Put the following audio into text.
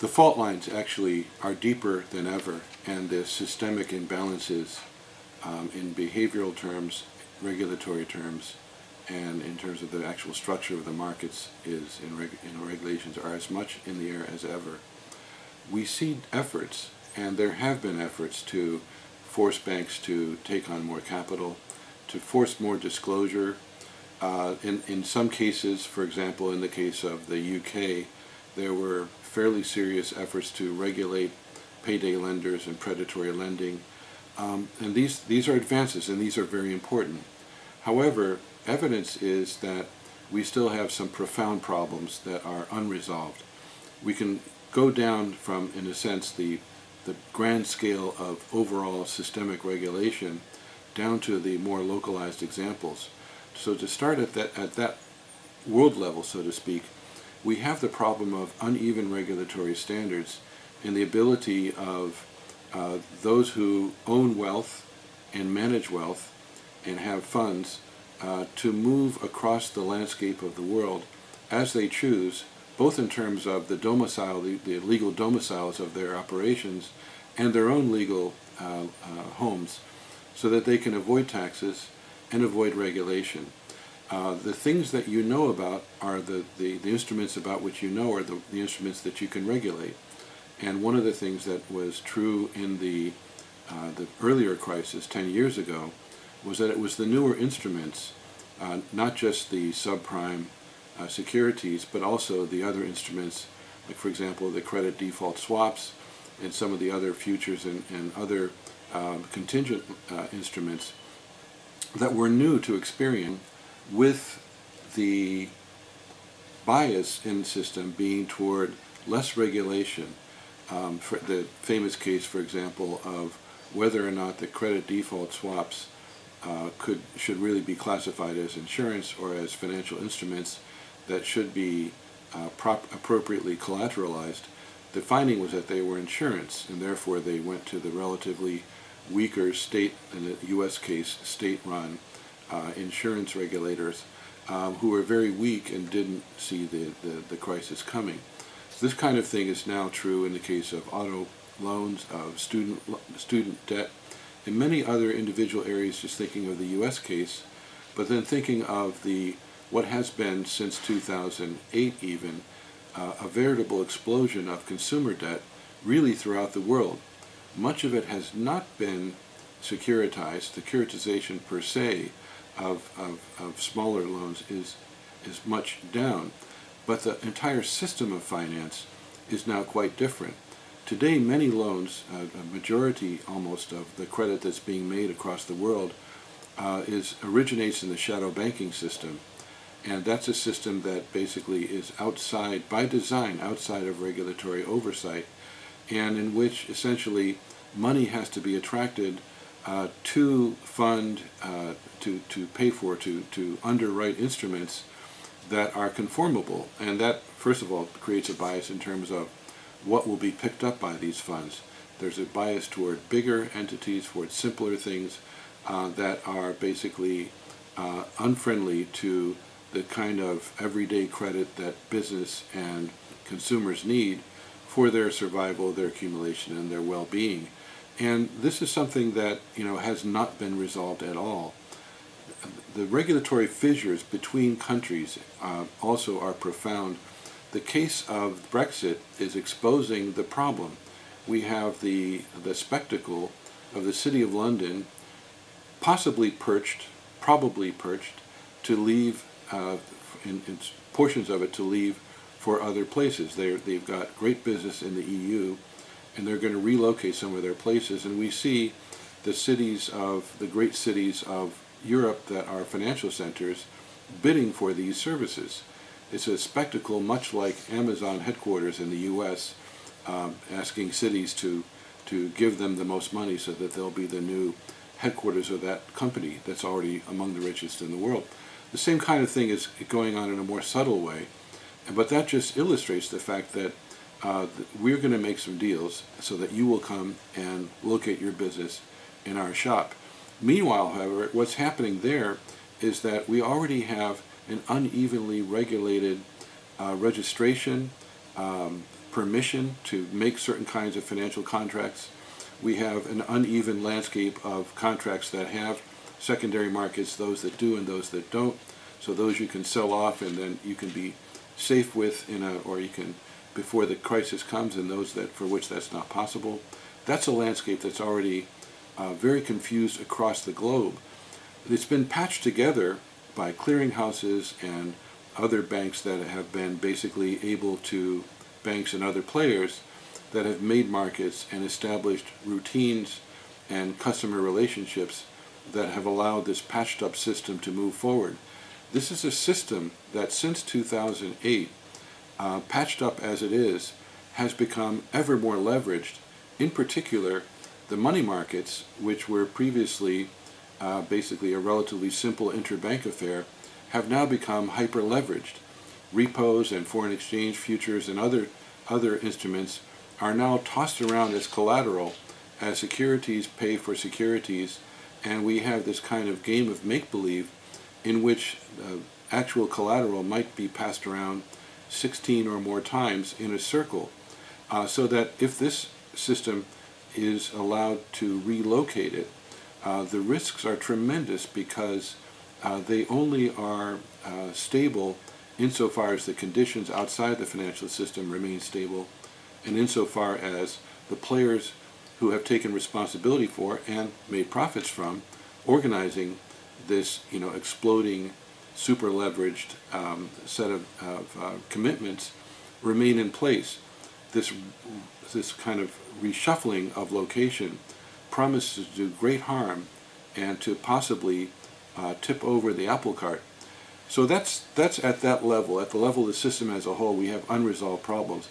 The fault lines actually are deeper than ever, and the systemic imbalances in behavioral terms, regulatory terms, and in terms of the actual structure of the markets is in regulations are as much in the air as ever. We see efforts, and there have been efforts to force banks to take on more capital, to force more disclosure. In some cases, for example, in the case of the UK, there were fairly serious efforts to regulate payday lenders and predatory lending. And these are advances, and these are very important. However, evidence is that we still have some profound problems that are unresolved. We can go down from, in a sense, the grand scale of overall systemic regulation down to the more localized examples. So to start at that world level, so to speak, we have the problem of uneven regulatory standards and the ability of those who own wealth and manage wealth and have funds to move across the landscape of the world as they choose, both in terms of the domicile, the legal domiciles of their operations and their own legal homes, so that they can avoid taxes and avoid regulation. The things that you know about are the instruments about which you know are the instruments that you can regulate. And one of the things that was true in the earlier crisis 10 years ago was that it was the newer instruments, not just the subprime securities, but also the other instruments, like for example the credit default swaps and some of the other futures and other contingent instruments that were new to Experian, with the bias in the system being toward less regulation. For the famous case, for example, of whether or not the credit default swaps should really be classified as insurance or as financial instruments that should be appropriately collateralized. The finding was that they were insurance, and therefore they went to the relatively weaker state, in the U.S. case, state-run insurance regulators who were very weak and didn't see the crisis coming. So this kind of thing is now true in the case of auto loans, of student debt, and many other individual areas, just thinking of the U.S. case, but then thinking of what has been since 2008 even, a veritable explosion of consumer debt really throughout the world. Much of it has not been securitized. Securitization per se of smaller loans is much down, but the entire system of finance is now quite different. Today, many loans, a majority almost of the credit that's being made across the world originates in the shadow banking system. And that's a system that basically is outside, by design, outside of regulatory oversight, and in which essentially money has to be attracted to fund, to pay for, to underwrite instruments that are conformable. And that, first of all, creates a bias in terms of what will be picked up by these funds. There's a bias toward bigger entities, toward simpler things that are basically unfriendly to the kind of everyday credit that business and consumers need for their survival, their accumulation, and their well-being. And this is something that has not been resolved at all. The regulatory fissures between countries also are profound. The case of Brexit is exposing the problem. We have the spectacle of the City of London probably perched to leave, in portions of it to leave for other places. They've got great business in the EU, and they're going to relocate some of their places. And we see the great cities of Europe that are financial centers bidding for these services. It's a spectacle much like Amazon headquarters in the U.S. Asking cities to give them the most money so that they'll be the new headquarters of that company that's already among the richest in the world. The same kind of thing is going on in a more subtle way, but that just illustrates the fact that we're going to make some deals so that you will come and locate your business in our shop. Meanwhile, however, what's happening there is that we already have an unevenly regulated registration, permission to make certain kinds of financial contracts. We have an uneven landscape of contracts that have secondary markets, those that do and those that don't. So those you can sell off and then you can be safe with or you can before the crisis comes, and those that for which that's not possible. That's a landscape that's already very confused across the globe. It's been patched together by clearinghouses and other banks that have been basically able to, banks and other players that have made markets and established routines and customer relationships that have allowed this patched up system to move forward. This is a system that since 2008, patched up as it is, has become ever more leveraged. In particular, the money markets, which were previously basically a relatively simple interbank affair, have now become hyper-leveraged. Repos and foreign exchange futures and other instruments are now tossed around as collateral as securities pay for securities, and we have this kind of game of make-believe in which actual collateral might be passed around 16 or more times in a circle, so that if this system is allowed to relocate it, the risks are tremendous because they only are stable insofar as the conditions outside the financial system remain stable, and insofar as the players who have taken responsibility for and made profits from organizing this, exploding, super leveraged set of commitments remain in place. This kind of reshuffling of location promises to do great harm and to possibly tip over the apple cart. So that's at that level. At the level of the system as a whole, we have unresolved problems.